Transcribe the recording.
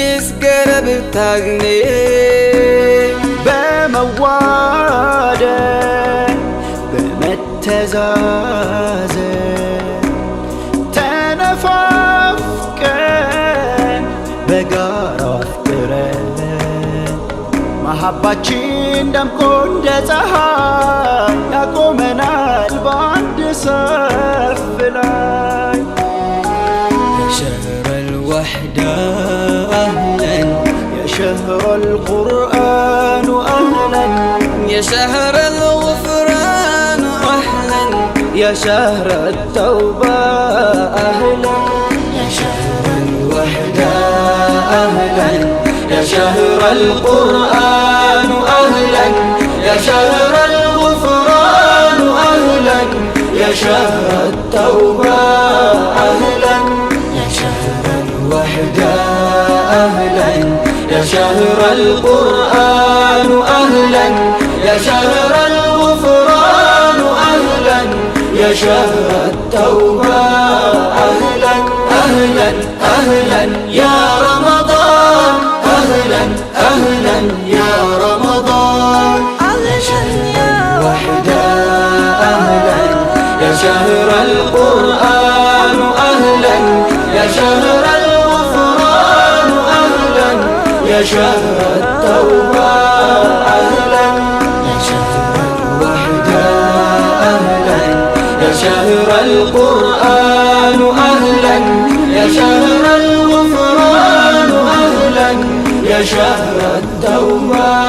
يسكر بتغني بموادة بمتزازن تنفافكن بقارة فكرن محباتشين دمكن دزها يقومنا البعد سفلاي يا شهر الوحدة أهلا يا شهر القرآن أهلا يا شهر الغفران أهلا يا شهر التوبة أهلا يا شهر الوحدة أهلا يا شهر القرآن أهلا يا شهر الغفران أهلا يا شهر التوبة أهلا يا شهر الوحدة أهلا يا شهر القرآن أهلا يا شهر الغفران أهلا يا شهر التوبة أهلا أهلا أهلا يا رمضان أهلا أهلا يا رمضان يا شهر الوحدة أهلا يا شهر القرآن أهلا يا شهر الغفران أهلا يا شهر التوبة أهلا يا شهر الوحدة أهلا يا شهر القرآن أهلا يا شهر الغفران أهلا يا شهر التوبة